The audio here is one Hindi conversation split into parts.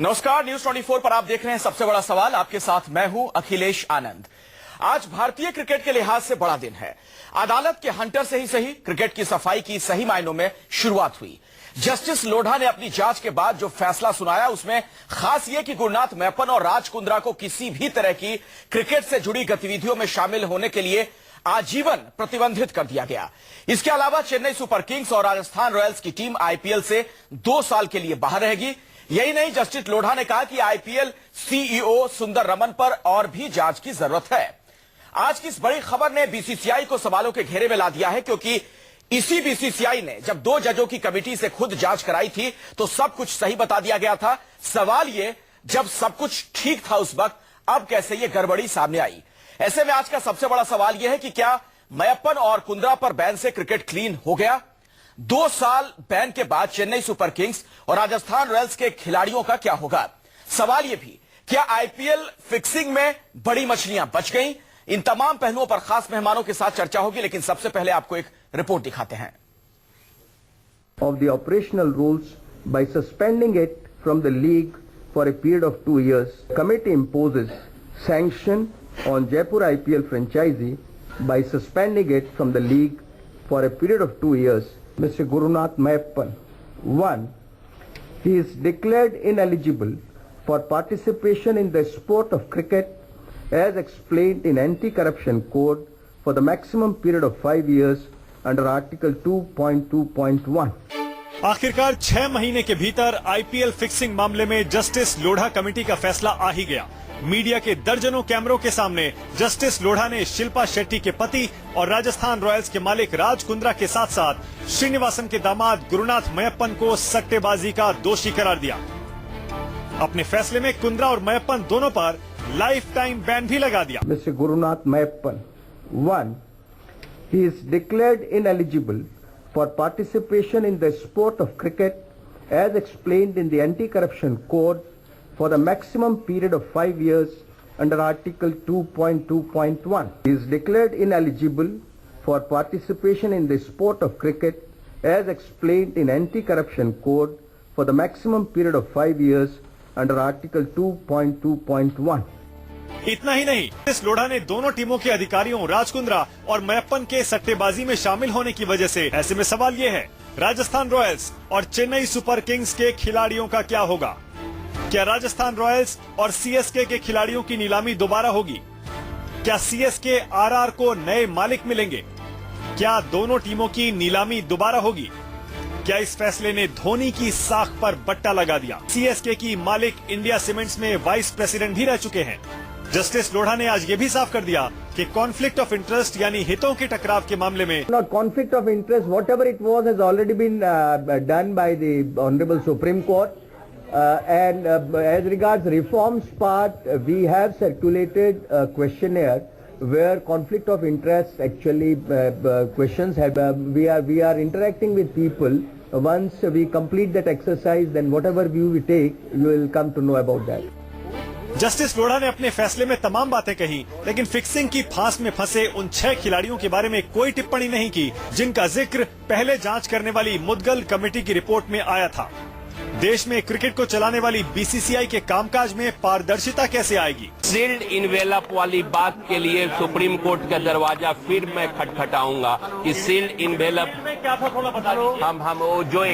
नमस्कार, न्यूज 24 पर आप देख रहे हैं सबसे बड़ा सवाल। आपके साथ मैं हूं अखिलेश आनंद। आज भारतीय क्रिकेट के लिहाज से बड़ा दिन है। अदालत के हंटर से ही सही, क्रिकेट की सफाई की सही मायनों में शुरुआत हुई। जस्टिस लोढ़ा ने अपनी जांच के बाद जो फैसला सुनाया उसमें खास यह कि गुरुनाथ मैप्पन और राज कुंद्रा को किसी भी तरह की क्रिकेट से जुड़ी गतिविधियों में शामिल होने के लिए आजीवन प्रतिबंधित कर दिया गया। इसके अलावा चेन्नई सुपर किंग्स और राजस्थान रॉयल्स की टीम आईपीएल से 2 साल के लिए बाहर रहेगी। यही नहीं, जस्टिस लोढ़ा ने कहा कि आईपीएल सीईओ सुंदर रमन पर और भी जांच की जरूरत है। आज की इस बड़ी खबर ने बीसीसीआई को सवालों के घेरे में ला दिया है, क्योंकि इसी बीसीसीआई ने जब 2 जजों की कमेटी से खुद जांच कराई थी तो सब कुछ सही बता दिया गया था। सवाल ये, जब सब कुछ ठीक था उस वक्त, अब कैसे ये गड़बड़ी सामने आई? ऐसे में आज का सबसे बड़ा सवाल यह है कि क्या मैप्पन और कुंद्रा पर बैन से क्रिकेट क्लीन हो गया? 2 साल बैन के बाद चेन्नई सुपर किंग्स और राजस्थान रॉयल्स के खिलाड़ियों का क्या होगा? सवाल यह भी, क्या आईपीएल फिक्सिंग में बड़ी मछलियां बच गईं? इन तमाम पहलुओं पर खास मेहमानों के साथ चर्चा होगी, लेकिन सबसे पहले आपको एक रिपोर्ट दिखाते हैं। Of the operational rules by suspending it from the league for a period of 2 years, committee imposes sanction on Jaipur IPL franchisee by suspending it from the league for a period of 2 years. Mr. Gurunath Mayappan, 1. He is declared ineligible for participation in the sport of cricket as explained in Anti-Corruption Code for the maximum period of 5 years under Article 2.2.1. आखिरकार 6 महीने के भीतर आईपीएल फिक्सिंग मामले में जस्टिस लोढ़ा कमेटी का फैसला आ ही गया। मीडिया के दर्जनों कैमरों के सामने जस्टिस लोढ़ा ने शिल्पा शेट्टी के पति और राजस्थान रॉयल्स के मालिक राज कुंद्रा के साथ साथ श्रीनिवासन के दामाद गुरुनाथ मैप्पन को सट्टेबाजी का दोषी करार दिया। अपने फैसले में कुंद्रा और मैप्पन दोनों पर लाइफ टाइम बैन भी लगा दिया। Mr. Gurunath Mayappan, 1. He is declared ineligible for participation in the sport of cricket as explained in the Anti-Corruption Code for the maximum period of 5 years under Article 2.2.1. He is declared ineligible for participation in the sport of cricket as explained in Anti-Corruption Code for the maximum period of 5 years under Article 2.2.1. इतना ही नहीं, इस लोढ़ा ने दोनों टीमों के अधिकारियों राज कुंद्रा और मैप्पन के सट्टेबाजी में शामिल होने की वजह से, ऐसे में सवाल ये है, राजस्थान रॉयल्स और चेन्नई सुपर किंग्स के खिलाड़ियों का क्या होगा? क्या राजस्थान रॉयल्स और सीएसके के खिलाड़ियों की नीलामी दोबारा होगी? क्या सीएसके आरआर को नए मालिक मिलेंगे? क्या दोनों टीमों की नीलामी दोबारा होगी? क्या इस फैसले ने धोनी की साख पर बट्टा लगा दिया? सीएसके की मालिक इंडिया सीमेंट्स में वाइस प्रेसिडेंट भी रह चुके हैं। जस्टिस लोढ़ा ने आज ये भी साफ कर दिया कि कॉन्फ्लिक्ट ऑफ इंटरेस्ट यानी हितों के टकराव के मामले में Conflict of interest, whatever it was, has already been done by the Honorable Supreme Court. And as regards reforms part, we have circulated a questionnaire where conflict of interest actually questions have. We are interacting with people. Once we complete that exercise, then whatever view we take, you will come to know about that. Justice Lodha ने अपने फैसले में तमाम बातें कही, लेकिन फिक्सिंग की फांस में फंसे उन 6 खिलाड़ियों के बारे में कोई टिप्पणी नहीं की, जिनका जिक्र पहले जांच करने वाली मुद्गल कमेटी की रिपोर्ट में आया था। देश में क्रिकेट को चलाने वाली बीसीसीआई के कामकाज में पारदर्शिता कैसे आएगी? सील्ड इनवेलप वाली बात के लिए सुप्रीम कोर्ट का दरवाजा फिर मैं खटखटाऊंगा कि सील्ड इनवेलप क्या था, थोड़ा बता दो। हम वो जो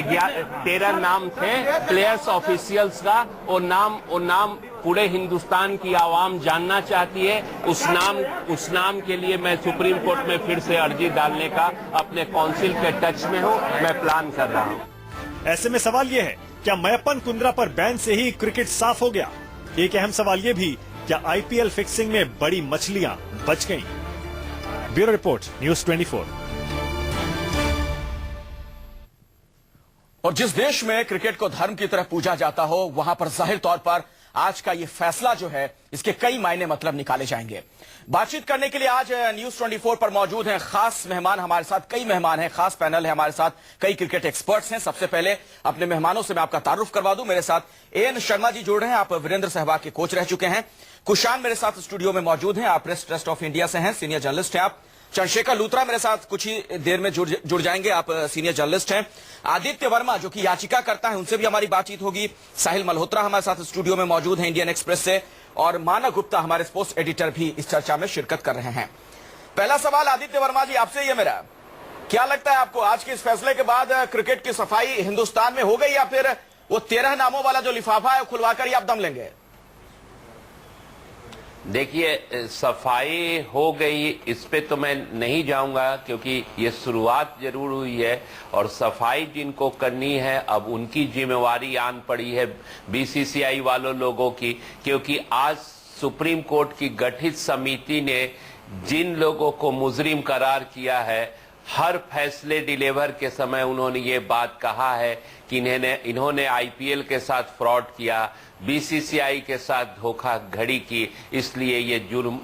13 नाम थे प्लेयर्स ऑफिशियल्स का, वो नाम पूरे हिंदुस्तान की आवाम जानना चाहती है। उस नाम के लिए मैं सुप्रीम कोर्ट में फिर से अर्जी डालने का अपने काउंसिल के टच में हूँ, मैं प्लान कर रहा हूँ। ऐसे में सवाल ये है, क्या मैप्पन कुंद्रा पर बैन से ही क्रिकेट साफ हो गया? एक अहम सवाल ये भी, क्या आईपीएल फिक्सिंग में बड़ी मछलियां बच गईं? Bureau report, news 24। और जिस देश में क्रिकेट को धर्म की तरह पूजा जाता हो, वहां पर जाहिर तौर पर आज का ये फैसला जो है, इसके कई मायने मतलब निकाले जाएंगे। बातचीत करने के लिए आज न्यूज 24 पर मौजूद हैं खास मेहमान हमारे साथ, कई मेहमान हैं, खास पैनल है हमारे साथ, कई क्रिकेट एक्सपर्ट्स हैं। सबसे पहले अपने मेहमानों से मैं आपका तारुफ करवा दूं। मेरे साथ एएन शर्मा जी जुड़ रहे हैं, आप वीरेंद्र सहवाग के कोच रह चुके हैं। कुशान मेरे साथ स्टूडियो में मौजूद हैं, आप प्रेस ट्रस्ट ऑफ इंडिया से हैं, सीनियर जर्नलिस्ट हैं आप। चंद्रशेखर लूथरा मेरे साथ कुछ ही देर में जुड़ जाएंगे। आप सीनियर जर्नलिस्ट हैं। आदित्य वर्मा जो कि याचिका करता है, उनसे भी हमारी बातचीत होगी। साहिल मल्होत्रा हमारे साथ स्टूडियो में मौजूद हैं इंडियन एक्सप्रेस से, और मानव गुप्ता हमारे स्पोर्ट्स एडिटर भी इस चर्चा में शिरकत कर रहे हैं। पहला सवाल आदित्य वर्मा जी आपसे ये मेरा, क्या लगता है आपको आज के इस फैसले के बाद क्रिकेट की सफाई हिंदुस्तान में हो गई, या फिर वो 13 नामों वाला जो लिफाफा है खुलवाकर ही आप दम लेंगे? देखिए, सफाई हो गई इस पे तो मैं नहीं जाऊंगा, क्योंकि ये शुरुआत जरूर हुई है और सफाई जिनको करनी है अब उनकी जिम्मेवारी आन पड़ी है बीसीसीआई वालों लोगों की, क्योंकि आज सुप्रीम कोर्ट की गठित समिति ने जिन लोगों को मुजरिम करार किया है, हर फैसले डिलीवर के समय उन्होंने ये बात कहा है कि इन्होंने आईपीएल के साथ फ्रॉड किया, बीसीसीआई के साथ धोखाधड़ी की, इसलिए ये जुर्म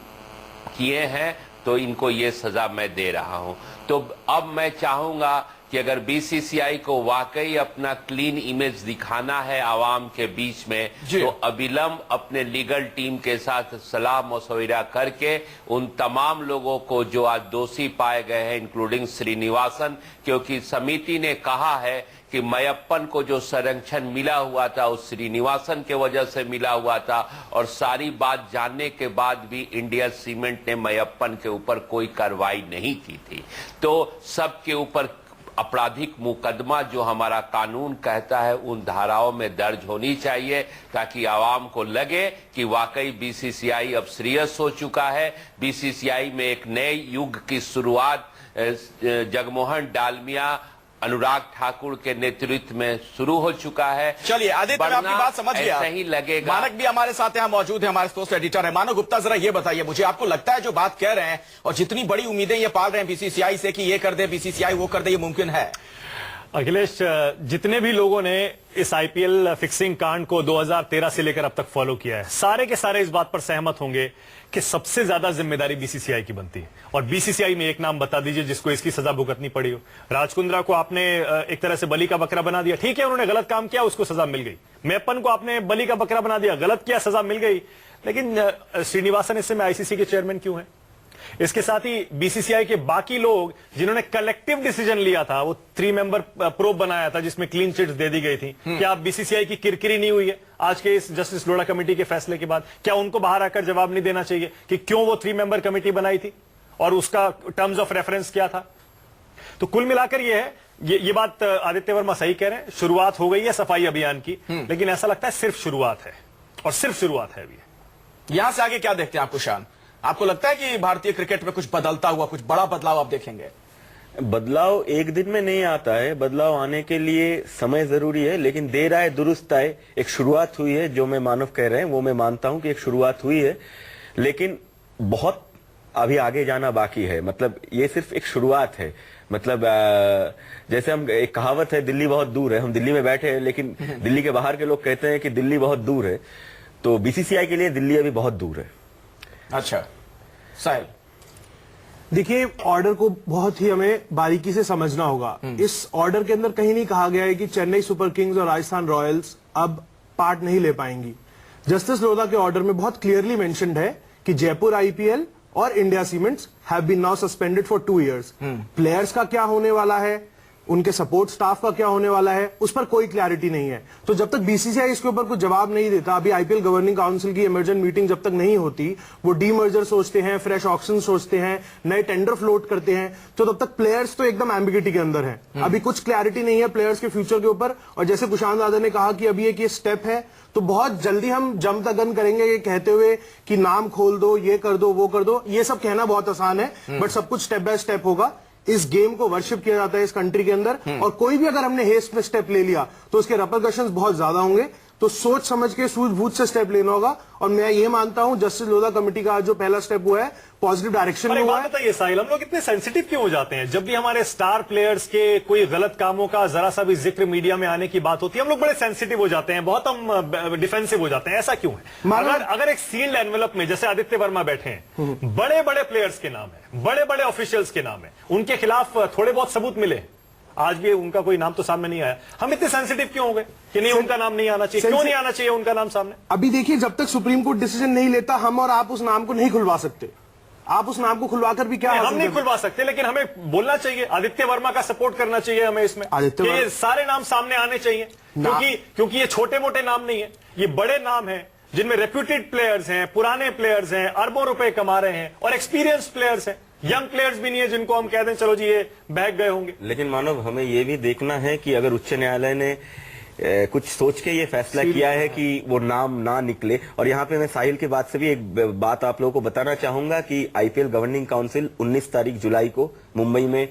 किए हैं, तो इनको ये सजा मैं दे रहा हूं। तो अब मैं चाहूंगा कि अगर बीसीसीआई को वाकई अपना क्लीन इमेज दिखाना है आवाम के बीच में, तो अविलंब अपने लीगल टीम के साथ सलाह मशविरा करके उन तमाम लोगों को जो आज दोषी पाए गए हैं, इंक्लूडिंग श्रीनिवासन, क्योंकि समिति ने कहा है कि मयप्पन को जो संरक्षण मिला हुआ था उस श्रीनिवासन के वजह से मिला हुआ था, और सारी बात जानने के बाद भी इंडिया सीमेंट ने मयप्पन के ऊपर कोई कार्रवाई नहीं की थी। तो सबके ऊपर आपराधिक मुकदमा जो हमारा कानून कहता है उन धाराओं में दर्ज होनी चाहिए, ताकि आवाम को लगे कि वाकई बीसीसीआई अब सीरियस हो चुका है। बीसीसीआई में एक नए युग की शुरुआत जगमोहन डालमिया, अनुराग ठाकुर के नेतृत्व में शुरू हो चुका है। चलिए आदित्य, मैं आपकी बात समझ गया। ऐसा ही लगेगा। मानक भी हमारे साथ यहाँ मौजूद है, हमारे स्पोर्ट्स एडिटर है। मानव गुप्ता, जरा ये बताइए मुझे, आपको लगता है जो बात कह रहे हैं और जितनी बड़ी उम्मीदें ये पाल रहे हैं बीसीसीआई से कि ये कर दे बीसीसीआई वो कर दे, ये मुमकिन है? अखिलेश, जितने भी लोगों ने इस आईपीएल फिक्सिंग कांड को 2013 से लेकर अब तक फॉलो किया है, सारे के सारे इस बात पर सहमत होंगे कि सबसे ज्यादा जिम्मेदारी बीसीसीआई की बनती है। और बीसीसीआई में एक नाम बता दीजिए जिसको इसकी सजा भुगतनी पड़ी हो। राजकुंद्रा को आपने एक तरह से बलि का बकरा बना दिया, ठीक है, उन्होंने गलत काम किया, उसको सजा मिल गई। मैप्पन को आपने बलि का बकरा बना दिया, गलत किया, सजा मिल गई। लेकिन श्रीनिवासन इस समय आईसीसी के चेयरमैन क्यों है? इसके साथ ही बीसीसीआई के बाकी लोग जिन्होंने कलेक्टिव डिसीजन लिया था, वो 3 मेंबर प्रोब बनाया था जिसमें क्लीन चिट्स दे दी गई थी, क्या बीसीसीआई की किरकिरी नहीं हुई है आज के इस जस्टिस लोढ़ा कमेटी के फैसले के बाद? क्या उनको बाहर आकर जवाब नहीं देना चाहिए कि क्यों वो 3 मेंबर कमेटी बनाई थी और उसका टर्म्स ऑफ रेफरेंस क्या था? तो कुल मिलाकर ये है, ये बात आदित्य वर्मा सही कह रहे हैं, शुरुआत हो गई है सफाई अभियान की, लेकिन ऐसा लगता है सिर्फ शुरुआत है, और सिर्फ शुरुआत है अभी। यहां से आगे क्या देखते हैं आप कुशान? आपको लगता है कि भारतीय क्रिकेट में कुछ बदलता हुआ, कुछ बड़ा बदलाव आप देखेंगे? बदलाव एक दिन में नहीं आता है, बदलाव आने के लिए समय जरूरी है, लेकिन देर आए दुरुस्त आए। एक शुरुआत हुई है, जो मैं मानव कह रहे हैं वो मैं मानता हूं कि एक शुरुआत हुई है, लेकिन बहुत अभी आगे जाना बाकी है। मतलब ये सिर्फ एक शुरुआत है। मतलब जैसे हम, एक कहावत है, दिल्ली बहुत दूर है। हम दिल्ली में बैठे हैं, लेकिन दिल्ली के बाहर के लोग कहते हैं कि दिल्ली बहुत दूर है। तो बीसीसीआई के लिए दिल्ली अभी बहुत दूर है। अच्छा साहिल, देखिए, ऑर्डर को बहुत ही हमें बारीकी से समझना होगा। इस ऑर्डर के अंदर कहीं नहीं कहा गया है कि चेन्नई सुपर किंग्स और राजस्थान रॉयल्स अब पार्ट नहीं ले पाएंगी। जस्टिस लोढ़ा के ऑर्डर में बहुत क्लियरली मेंशन्ड है कि जयपुर आईपीएल और India Cements have been now suspended for 2 years। Players का क्या होने वाला है, उनके सपोर्ट स्टाफ का क्या होने वाला है, उस पर कोई क्लैरिटी नहीं है। तो जब तक बीसीसीआई इसके ऊपर कुछ जवाब नहीं देता, अभी आईपीएल गवर्निंग काउंसिल की इमरजेंट मीटिंग जब तक नहीं होती, वो डीमर्जर सोचते हैं, फ्रेश ऑक्शन सोचते हैं, नए टेंडर फ्लोट करते हैं, तो तब तक प्लेयर्स तो एकदम एम्बिगिटी के अंदर हैं। अभी कुछ क्लैरिटी नहीं है प्लेयर्स के फ्यूचर के ऊपर। और जैसे कुशांत दादा ने कहा कि अभी एक ये स्टेप है, तो बहुत जल्दी हम जम द गन करेंगे ये कहते हुए कि नाम खोल दो, ये कर दो, वो कर दो। ये सब कहना बहुत आसान है, बट सब कुछ स्टेप बाय स्टेप होगा। इस गेम को वर्शिप किया जाता है इस कंट्री के अंदर, और कोई भी अगर हमने हेस्ट में स्टेप ले लिया तो उसके रेपरकशंस बहुत ज्यादा होंगे। तो सोच समझ के सूझबूझ से स्टेप लेना होगा। और मैं ये मानता हूं जस्टिस लोढ़ा कमेटी का आज जो पहला स्टेप हुआ है, पॉजिटिव डायरेक्शन में हुआ है। बताइए साहिल, हम लोग इतने सेंसिटिव क्यों हो जाते हैं? जब भी हमारे स्टार प्लेयर्स के कोई गलत कामों का जरा सा भी जिक्र मीडिया में आने की बात होती है, हम लोग बड़े सेंसिटिव हो जाते हैं, बहुत हम डिफेंसिव हो जाते हैं। ऐसा क्यों है? अगर एक सील्ड एनवेलप में जैसे आदित्य वर्मा बैठे हैं, बड़े बड़े प्लेयर्स के नाम है, बड़े बड़े ऑफिशियल्स के नाम है, उनके खिलाफ थोड़े बहुत सबूत मिले, आज भी उनका कोई नाम तो सामने नहीं आया, हम इतने सेंसिटिव क्यों हो गए कि नहीं उनका नाम नहीं आना चाहिए? क्यों नहीं आना चाहिए उनका नाम सामने? अभी देखिए, जब तक सुप्रीम कोर्ट डिसीजन नहीं लेता, हम और आप उस नाम को नहीं खुलवा सकते। आप उस नाम को खुलवाकर भी क्या हम हासिल नहीं कर- खुलवा सकते, लेकिन हमें बोलना चाहिए, आदित्य वर्मा का सपोर्ट करना चाहिए हमें इसमें, आदित्य कि वर्मा- ये सारे नाम सामने आने चाहिए, क्योंकि ये छोटे मोटे नाम नहीं है, ये बड़े नाम हैं जिनमें रेप्यूटेड प्लेयर्स हैं, पुराने प्लेयर्स हैं, अरबों रुपए कमा रहे हैं, और एक्सपीरियंस प्लेयर्स हैं, यंग प्लेयर्स भी नहीं है जिनको हम कह दें चलो जी ये बहक गए होंगे। लेकिन मानव, हमें ये भी देखना है कि अगर उच्च न्यायालय ने कुछ सोच के ये फैसला किया है कि वो नाम ना निकले, और यहाँ पे मैं साहिल की बात से भी एक बात आप लोगों को बताना चाहूंगा कि आईपीएल गवर्निंग काउंसिल 19 तारीख जुलाई को मुंबई में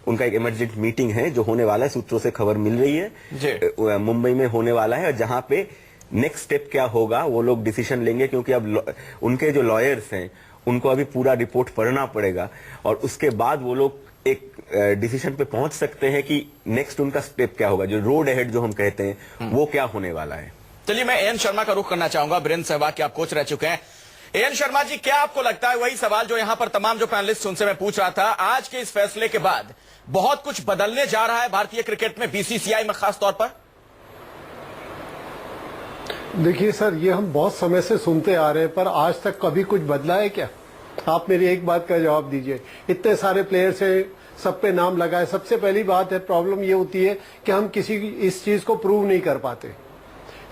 उनका एक इमरजेंट मीटिंग है जो होने वाला है, सूत्रों से खबर मिल रही है, मुंबई में होने वाला है, और जहां पे नेक्स्ट स्टेप क्या होगा वो लोग डिसीजन लेंगे, क्योंकि अब उनके जो लॉयर्स हैं उनको अभी पूरा रिपोर्ट पढ़ना पड़ेगा, और उसके बाद वो लोग एक डिसीजन पे पहुंच सकते हैं कि नेक्स्ट उनका स्टेप क्या होगा, जो रोड अहेड जो हम कहते हैं वो क्या होने वाला है। चलिए, मैं एएन शर्मा का रुख करना चाहूंगा। वीरेंद्र सहवाग के आप कोच रह चुके हैं। एएन शर्मा जी, क्या आपको लगता है, वही सवाल जो यहां पर तमाम जो पैनलिस्ट उनसे मैं पूछ रहा था, आज के इस फैसले के बाद बहुत कुछ बदलने जा रहा है भारतीय क्रिकेट में, बीसीसीआई में खास तौर पर? देखिए सर, ये हम बहुत समय से सुनते आ रहे हैं, पर आज तक कभी कुछ बदला है क्या? आप मेरी एक बात का जवाब दीजिए। इतने सारे प्लेयर्स हैं, सब पे नाम लगा है। सबसे पहली बात है, प्रॉब्लम ये होती है कि हम किसी इस चीज को प्रूव नहीं कर पाते।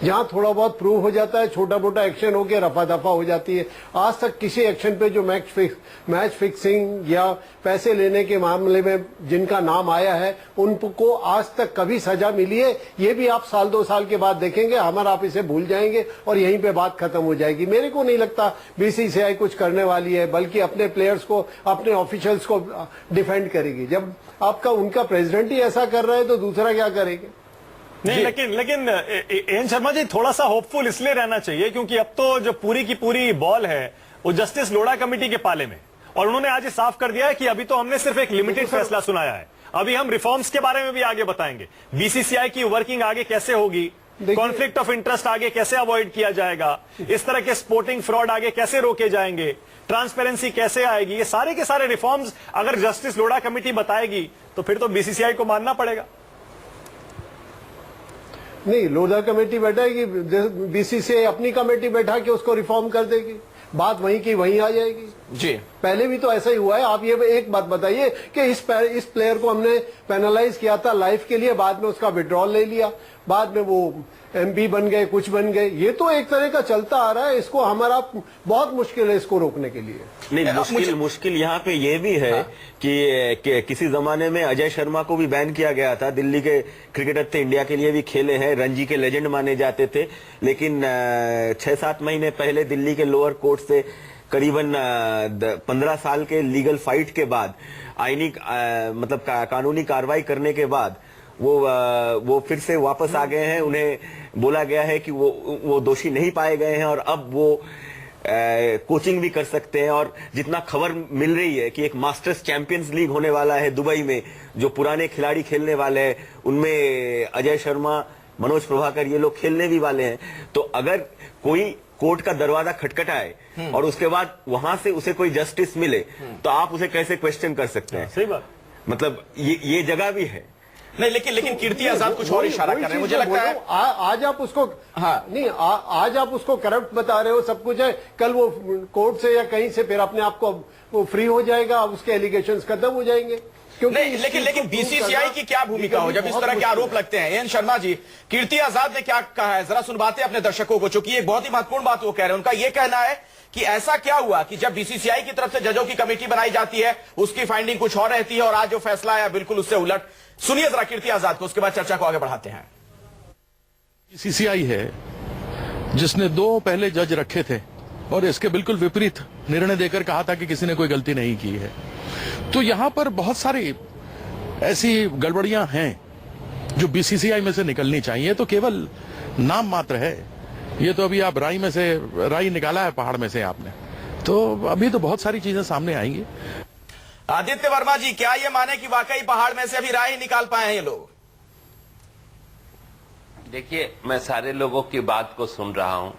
जहां थोड़ा बहुत प्रूव हो जाता है, छोटा मोटा एक्शन होकर रफा दफा हो जाती है। आज तक किसी एक्शन पे जो मैच फिक्सिंग या पैसे लेने के मामले में जिनका नाम आया है, उनको आज तक कभी सजा मिली है? ये भी आप साल 2 साल के बाद देखेंगे, हमारा आप इसे भूल जाएंगे और यहीं पे बात खत्म हो जाएगी। मेरे को नहीं लगता बीसीसीआई कुछ करने वाली है, बल्कि अपने प्लेयर्स को, अपने ऑफिशियल्स को डिफेंड करेगी। जब आपका उनका प्रेसिडेंट ही ऐसा कर रहा है तो दूसरा क्या करेंगे? नहीं, लेकिन एएन शर्मा जी, थोड़ा सा होपफुल इसलिए रहना चाहिए क्योंकि अब तो जो पूरी की पूरी बॉल है वो जस्टिस लोढ़ा कमेटी के पाले में, और उन्होंने आज ये साफ कर दिया है कि अभी तो हमने सिर्फ एक लिमिटेड फैसला सुनाया है, अभी हम रिफॉर्म्स के बारे में भी आगे बताएंगे, बीसीसीआई की वर्किंग आगे कैसे होगी, कॉन्फ्लिक्ट ऑफ इंटरेस्ट आगे कैसे अवॉइड किया जाएगा, इस तरह के स्पोर्टिंग फ्रॉड आगे कैसे रोके जाएंगे, ट्रांसपेरेंसी कैसे आएगी, ये सारे के सारे रिफॉर्म्स अगर जस्टिस लोढ़ा कमेटी बताएगी तो फिर तो बीसीसीआई को मानना पड़ेगा। नहीं, लोढ़ा कमेटी बैठाएगी, बीसीसीआई अपनी कमेटी बैठा के उसको रिफॉर्म कर देगी, बात वहीं की वहीं आ जाएगी। जी, पहले भी तो ऐसा ही हुआ है। आप ये एक बात बताइए कि इस प्लेयर को हमने पेनलाइज किया था लाइफ के लिए, बाद में उसका विड्रॉल ले लिया, बाद में वो एमपी बन गए, कुछ बन गए। ये तो एक तरह का चलता आ रहा है, इसको हमारा बहुत मुश्किल है इसको रोकने के लिए। नहीं, मुश्किल यहाँ पे ये भी है कि किसी जमाने में अजय शर्मा को भी बैन किया गया था। दिल्ली के क्रिकेटर थे, इंडिया के लिए भी खेले हैं, रणजी के लेजेंड माने जाते थे, लेकिन 6-7 महीने पहले दिल्ली के लोअर कोर्ट से करीबन 15 साल के लीगल फाइट के बाद, आईनी मतलब कानूनी कार्रवाई करने के बाद वो फिर से वापस आ गए हैं। उन्हें बोला गया है कि वो दोषी नहीं पाए गए हैं और अब वो कोचिंग भी कर सकते हैं। और जितना खबर मिल रही है कि एक मास्टर्स चैंपियंस लीग होने वाला है दुबई में, जो पुराने खिलाड़ी खेलने वाले हैं, उनमें अजय शर्मा, मनोज प्रभाकर ये लोग खेलने भी वाले हैं। तो अगर कोई कोर्ट का दरवाजा खटखटाए और उसके बाद वहां से उसे कोई जस्टिस मिले, तो आप उसे कैसे क्वेश्चन कर सकते हैं? सही बात, मतलब ये जगह भी है। नहीं, लेकिन कीर्ति आजाद कुछ और इशारा कर रहे हैं, मुझे लगता है। आज आप उसको नहीं, आज आप उसको करप्ट बता रहे हो, सब कुछ है, कल वो कोर्ट से या कहीं से फिर अपने आप को वो फ्री हो जाएगा, उसके एलिगेशंस खत्म हो जाएंगे। नहीं, लेकिन बीसीसीआई की क्या भूमिका हो जब इस तरह के आरोप लगते हैं? एएन शर्मा जी, कीर्ति आजाद ने क्या कहा है, जरा सुनवाते हैं अपने दर्शकों को, चूंकि एक बहुत ही महत्वपूर्ण बात वो कह रहे हैं। उनका यह कहना है कि ऐसा क्या हुआ कि जब बीसीसीआई की तरफ से जजों की कमेटी बनाई जाती है, उसकी फाइंडिंग कुछ और रहती है और आज जो फैसला आया बिल्कुल उससे उलट। सुनिए जरा कीर्ति आजाद को, उसके बाद चर्चा को आगे बढ़ाते हैं। बीसीसीआई है जिसने 2 पहले जज रखे थे और इसके बिल्कुल विपरीत निर्णय देकर कहा था कि किसी ने कोई गलती नहीं की है। तो यहां पर बहुत सारी ऐसी गड़बड़ियां हैं जो बीसीसीआई में से निकलनी चाहिए। तो केवल नाम मात्र है, ये तो अभी आप राई निकाला है पहाड़ में से आपने, तो अभी तो बहुत सारी चीजें सामने आएंगी। आदित्य वर्मा जी, क्या ये माने कि वाकई पहाड़ में से अभी राय ही निकाल पाए हैं ये लोग? देखिए, मैं सारे लोगों की बात को सुन रहा हूं,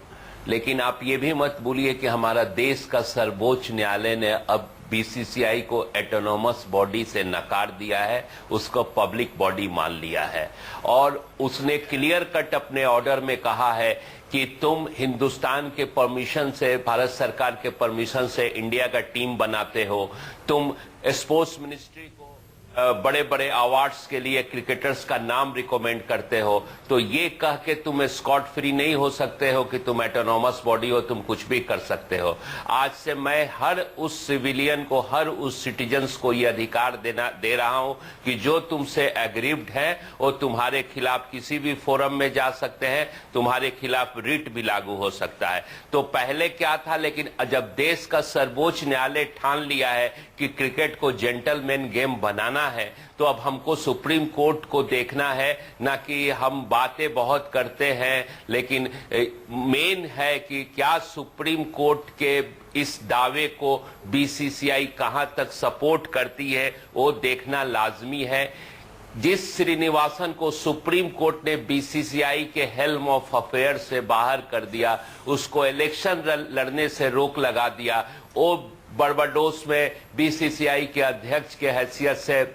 लेकिन आप ये भी मत भूलिए कि हमारा देश का सर्वोच्च न्यायालय ने अब बीसीसीआई को ऑटोनोमस बॉडी से नकार दिया है, उसको पब्लिक बॉडी मान लिया है और उसने क्लियर कट अपने ऑर्डर में कहा है कि तुम हिंदुस्तान के परमिशन से, भारत सरकार के परमिशन से इंडिया का टीम बनाते हो, तुम स्पोर्ट्स मिनिस्ट्री को बड़े बड़े अवार्ड्स के लिए क्रिकेटर्स का नाम रिकमेंड करते हो, तो ये कह के तुम स्कॉट फ्री नहीं हो सकते हो कि तुम ऑटोनोमस बॉडी हो, तुम कुछ भी कर सकते हो। आज से मैं हर उस सिविलियन को, हर उस सिटीजन्स को ये अधिकार दे रहा हूं कि जो तुमसे एग्रीव्ड है वो तुम्हारे खिलाफ किसी भी फोरम में जा सकते हैं, तुम्हारे खिलाफ रिट भी लागू हो सकता है। तो पहले क्या था, लेकिन जब देश का सर्वोच्च न्यायालय ठान लिया है कि क्रिकेट को जेंटलमैन गेम बनाना है, तो अब हमको सुप्रीम कोर्ट को देखना है, ना कि हम बातें बहुत करते हैं, लेकिन मेन है कि क्या सुप्रीम कोर्ट के इस दावे को बीसीसीआई कहां तक सपोर्ट करती है, वो देखना लाजमी है। जिस श्रीनिवासन को सुप्रीम कोर्ट ने बीसीसीआई के हेल्म ऑफ अफेयर से बाहर कर दिया, उसको इलेक्शन लड़ने से रोक लगा दिया, वो बारबाडोस में बीसीसीआई के अध्यक्ष के हैसियत से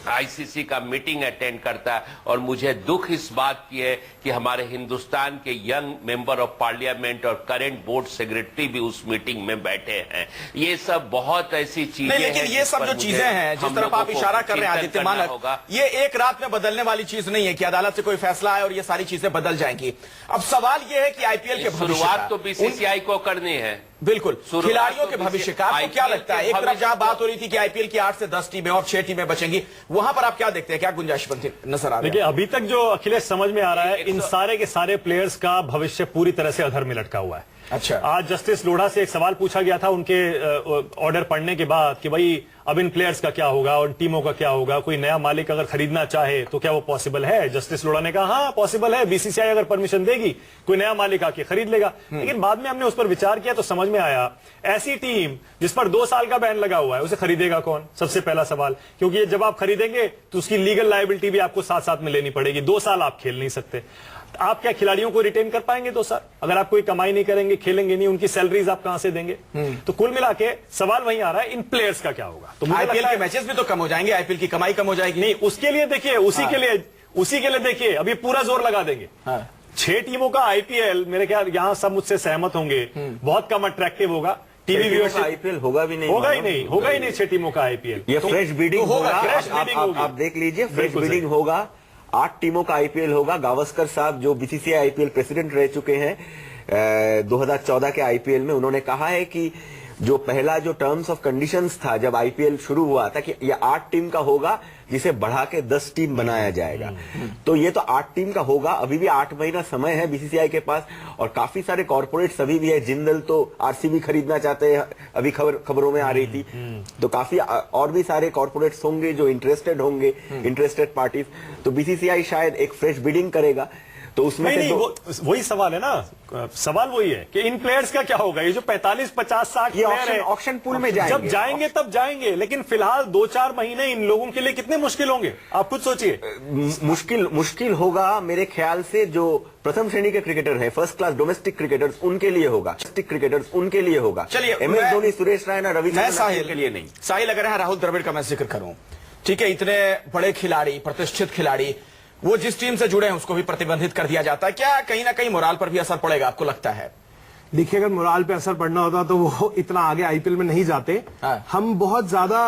आईसीसी का मीटिंग अटेंड करता है और मुझे दुख इस बात की है कि हमारे हिंदुस्तान के यंग मेंबर ऑफ पार्लियामेंट और करंट बोर्ड सेक्रेटरी भी उस मीटिंग में बैठे हैं। ये सब बहुत ऐसी चीजें हैं, लेकिन ये सब जो चीजें हैं जिस तरफ आप इशारा कर रहे हैं आदित्य मानक, ये एक रात में बदलने वाली चीज नहीं है कि अदालत से कोई फैसला आए और ये सारी चीजें बदल जाएंगी। अब सवाल ये है कि आईपीएल के शुरुआत तो बीसीसीआई को करनी है। बिल्कुल, खिलाड़ियों के भविष्य का आपको क्या लगता है? एक तरफ जहां बात हो रही थी कि आईपीएल की 8 से 10 टीमें और 6 टीमें बचेंगी, वहां पर आप क्या देखते हैं, क्या गुंजाइश बनती नजर आ रही है? देखिए, अभी तक जो अखिलेश समझ में आ रहा है, इन सारे के सारे प्लेयर्स का भविष्य पूरी तरह से अधर में लटका हुआ है। अच्छा, आज जस्टिस लोढ़ा से एक सवाल पूछा गया था उनके ऑर्डर पढ़ने के बाद कि भाई अब इन प्लेयर्स का क्या होगा और टीमों का क्या होगा, कोई नया मालिक अगर खरीदना चाहे तो क्या वो पॉसिबल है? जस्टिस लोढ़ा ने कहा हाँ पॉसिबल है, बीसीसीआई अगर परमिशन देगी कोई नया मालिक आके खरीद लेगा। लेकिन बाद में हमने उस पर विचार किया तो समझ में आया, ऐसी टीम जिस पर 2 साल का बैन लगा हुआ है उसे खरीदेगा कौन? सबसे पहला सवाल, क्योंकि जब आप खरीदेंगे तो उसकी लीगल लायबिलिटी भी आपको साथ साथ में लेनी पड़ेगी। 2 साल आप खेल नहीं सकते। आप क्या खिलाड़ियों को रिटेन कर पाएंगे 2 साल? अगर आप कोई कमाई नहीं करेंगे, खेलेंगे नहीं, उनकी सैलरीज आप कहां से देंगे? तो कुल मिला के सवाल वहीं आ रहा है, इन प्लेयर्स का क्या होगा? तो आईपीएल के मैचेस भी तो कम हो जाएंगे, आईपीएल की कमाई कम हो जाएगी। नहीं, उसके लिए देखिए, उसी के लिए देखिए, अभी पूरा जोर लगा देंगे। 6 टीमों का आईपीएल, मेरे ख्याल यहां सब मुझसे सहमत होंगे, बहुत कम अट्रैक्टिव होगा। टीवी व्यूअरशिप आईपीएल होगा भी नहीं, होगा ही नहीं 6 टीमों का आईपीएल। ये फ्रेश बिडिंग होगा, आप देख लीजिए, फ्रेश बिडिंग होगा। 8 टीमों का आईपीएल होगा। गावस्कर साहब जो बीसीसीआई आईपीएल प्रेसिडेंट रह चुके हैं 2014 के आईपीएल में, उन्होंने कहा है कि जो पहला जो टर्म्स ऑफ कंडीशंस था जब आईपीएल शुरू हुआ था कि ये 8 टीम का होगा जिसे बढ़ा के 10 टीम बनाया जाएगा। तो ये तो 8 टीम का होगा। अभी भी 8 महीना समय है बीसीसीआई के पास और काफी सारे कॉर्पोरेट्स अभी भी है। जिंदल तो आरसीबी खरीदना चाहते हैं, अभी खबरों में आ रही थी। तो काफी और भी सारे कॉर्पोरेट्स होंगे जो इंटरेस्टेड होंगे, इंटरेस्टेड पार्टीज। तो बीसीसीआई शायद एक फ्रेश बिडिंग करेगा। तो उसमें नहीं, वही सवाल है ना, सवाल वही है कि इन प्लेयर्स का क्या होगा? ये जो 45, 50, 60 प्लेयर है, ऑक्शन पूल में जाएंगे। जब जाएंगे तब जाएंगे, लेकिन फिलहाल 2-4 महीने इन लोगों के लिए कितने मुश्किल होंगे? आप खुद सोचिए। मुश्किल होगा मेरे ख्याल से जो प्रथम श्रेणी के क्रिकेटर हैं, फर्स्ट क्लास डोमेस्टिक क्रिकेटर्स, उनके लिए होगा। उनके लिए होगा। चलिए, MS धोनी, सुरेश रैना, रविचंद्रन के लिए नहीं। साहिल, अगर है राहुल द्रविड़ का मैं जिक्र करूं, ठीक है, इतने बड़े खिलाड़ी, प्रतिष्ठित खिलाड़ी, वो जिस टीम से जुड़े हैं उसको भी प्रतिबंधित कर दिया जाता है, क्या कहीं ना कहीं मोराल पर भी असर पड़ेगा, आपको लगता है? देखिए, अगर मोराल पे असर पड़ना होता तो वो इतना आगे आईपीएल में नहीं जाते। हम बहुत ज्यादा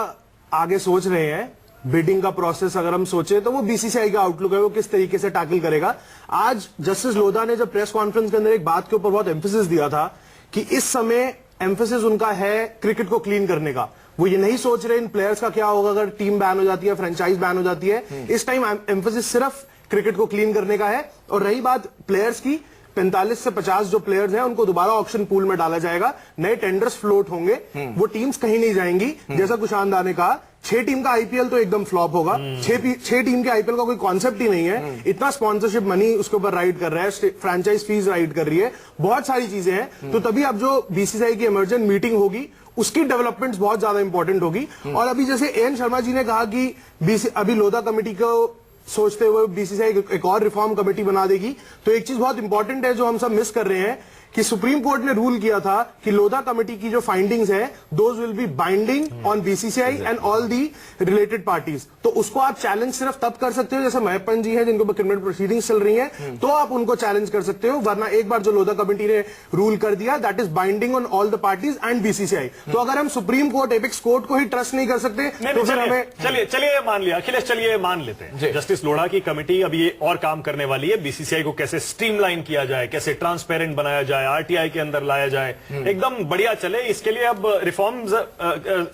आगे सोच रहे हैं। बिडिंग का प्रोसेस अगर हम सोचे तो वो बीसीसीआई का आउटलुक है, वो किस तरीके से टैकल करेगा। आज जस्टिस लोधा ने जब प्रेस कॉन्फ्रेंस के अंदर एक बात के ऊपर बहुत एम्फेसिस दिया था कि इस समय एम्फेसिस उनका है क्रिकेट को क्लीन करने का। वो ये नहीं सोच रहे इन प्लेयर्स का क्या होगा अगर टीम बैन हो जाती है, फ्रेंचाइज बैन हो जाती है। इस टाइम एम्फेसिस सिर्फ क्रिकेट को क्लीन करने का है। और रही बात प्लेयर्स की, 45 से 50 जो प्लेयर्स हैं उनको दोबारा ऑक्शन पूल में डाला जाएगा, नए टेंडर्स फ्लोट होंगे, वो टीम्स कहीं नहीं जाएंगी। जैसा कुशानदा ने कहा, 6 टीम का आईपीएल तो एकदम फ्लॉप होगा। 6 टीम के आईपीएल का कोई कॉन्सेप्ट ही नहीं है। इतना स्पॉन्सरशिप मनी उसके ऊपर राइड कर रहा है, फ्रेंचाइज फीस राइड कर रही है, बहुत सारी चीजें हैं। तो तभी अब जो बीसीसीआई की इमरजेंट मीटिंग होगी उसकी डेवलपमेंट्स बहुत ज्यादा इंपॉर्टेंट होगी। और अभी जैसे एन शर्मा जी ने कहा कि अभी लोधा कमेटी को सोचते हुए बीसीसीआई एक और रिफॉर्म कमेटी बना देगी, तो एक चीज बहुत इंपॉर्टेंट है जो हम सब मिस कर रहे हैं कि सुप्रीम कोर्ट ने रूल किया था कि लोधा कमेटी की जो फाइंडिंग्स है those will be binding on BCCI and all the related parties. तो उसको आप चैलेंज सिर्फ तब कर सकते हो, जैसे मैप्पन जी है जिनको क्रिमिनल प्रोसीडिंग्स चल रही हैं, तो आप उनको चैलेंज कर सकते हो, वरना एक बार जो लोधा कमेटी ने रूल कर दिया that is binding on all the parties and BCCI. तो अगर हम सुप्रीम कोर्ट, एपेक्स कोर्ट को ही ट्रस्ट नहीं कर सकते तो फिर हमें चलिए मान लिया अखिलेश, चलिए मान लेते हैं जस्टिस लोढ़ा की कमेटी अब ये और काम करने वाली है, बीसीसीआई को कैसे स्ट्रीमलाइन किया जाए, कैसे ट्रांसपेरेंट बनाया जाए, आरटीआई के अंदर लाया जाए, एकदम बढ़िया चले, इसके लिए अब रिफॉर्म्स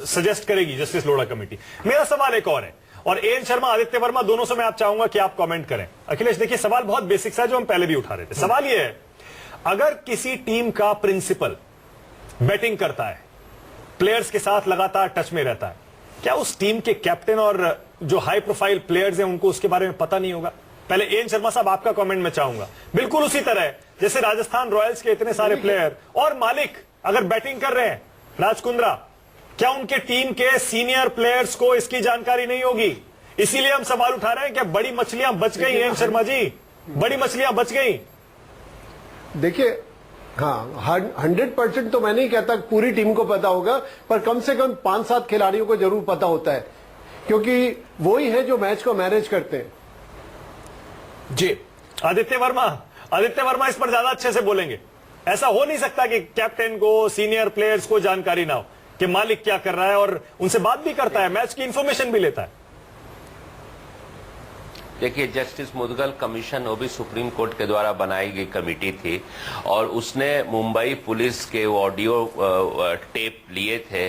सजेस्ट करेगी जस्टिस लोढ़ा कमेटी। मेरा सवाल एक और है, और एएन शर्मा, आदित्य वर्मा, दोनों से मैं आप चाहूंगा कि आप कमेंट करें। अखिलेश देखिए, सवाल बहुत बेसिक सा जो हम पहले भी उठा रहे थे। सवाल यह है, अगर किसी टीम का प्रिंसिपल बैटिंग करता है, प्लेयर्स के साथ लगातार टच में रहता है, क्या उस टीम के कैप्टन और जो हाई प्रोफाइल प्लेयर्स हैं उनको उसके बारे में पता नहीं होगा? पहले एएन शर्मा साहब आपका कमेंट मैं चाहूंगा। बिल्कुल उसी तरह जैसे राजस्थान रॉयल्स के इतने सारे प्लेयर और मालिक अगर बैटिंग कर रहे हैं, राज कुंद्रा, क्या उनके टीम के सीनियर प्लेयर्स को इसकी जानकारी नहीं होगी? इसीलिए हम सवाल उठा रहे हैं कि बड़ी मछलियां बच गई। एएन शर्मा जी, बड़ी मछलियां बच गई। देखिए, हाँ, 100% तो मैं नहीं कहता पूरी टीम को पता होगा, पर कम से कम 5-7 खिलाड़ियों को जरूर पता होता है, क्योंकि वही है जो मैच को मैनेज करते हैं। जी आदित्य वर्मा इस पर ज्यादा अच्छे से बोलेंगे। ऐसा हो नहीं सकता कि कैप्टन को, सीनियर प्लेयर्स को जानकारी ना हो कि मालिक क्या कर रहा है, और उनसे बात भी करता है, मैच की इंफॉर्मेशन भी लेता है। देखिए, जस्टिस मुदगल कमीशन वो भी सुप्रीम कोर्ट के द्वारा बनाई गई कमेटी थी, और उसने मुंबई पुलिस के ऑडियो टेप लिए थे।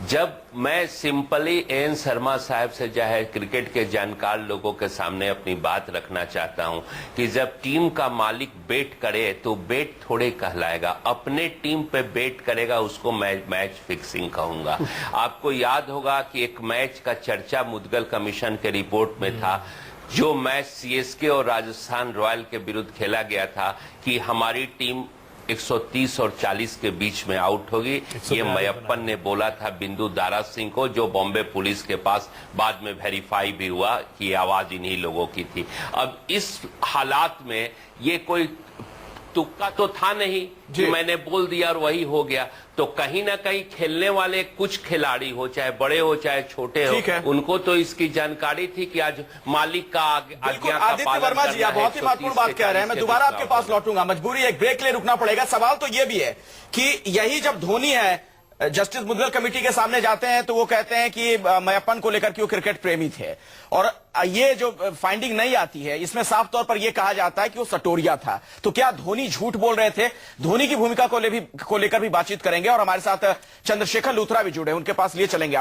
जब मैं सिंपली एएन शर्मा साहब से जो है क्रिकेट के जानकार लोगों के सामने अपनी बात रखना चाहता हूं कि जब टीम का मालिक बेट करे तो बेट थोड़े कहलाएगा, अपने टीम पे बेट करेगा उसको मैच फिक्सिंग कहूंगा। आपको याद होगा कि एक मैच का चर्चा मुदगल कमीशन के रिपोर्ट में था, जो मैच सीएसके और राजस्थान रॉयल के विरुद्ध खेला गया था, कि हमारी टीम 130 और 40 के बीच में आउट होगी। ये मैप्पन ने बोला था बिंदु दारा सिंह को, जो बॉम्बे पुलिस के पास बाद में वेरीफाई भी हुआ कि आवाज इन्हीं लोगों की थी। अब इस हालात में ये कोई तुक्का तो था नहीं कि मैंने बोल दिया और वही हो गया। तो कहीं ना कहीं खेलने वाले कुछ खिलाड़ी हो, चाहे बड़े हो चाहे छोटे हो, उनको तो इसकी जानकारी थी कि आज मालिक का आज्ञा का आदित्य वर्मा जी, आप बहुत ही महत्वपूर्ण बात कह रहे हैं, मैं दोबारा आपके पास लौटूंगा, मजबूरी एक ब्रेक ले रुकना पड़ेगा। सवाल तो यह भी है कि यही जब धोनी है जस्टिस मुदगल कमेटी के सामने जाते हैं तो वो कहते हैं कि मैप्पन को लेकर के वो क्रिकेट प्रेमी थे, और ये जो फाइंडिंग नहीं आती है इसमें साफ तौर पर यह कहा जाता है कि वो सटोरिया था। तो क्या धोनी झूठ बोल रहे थे? धोनी की भूमिका को लेकर भी बातचीत करेंगे, और हमारे साथ चंद्रशेखर लूथरा भी जुड़े, उनके पास लिए चलेंगे।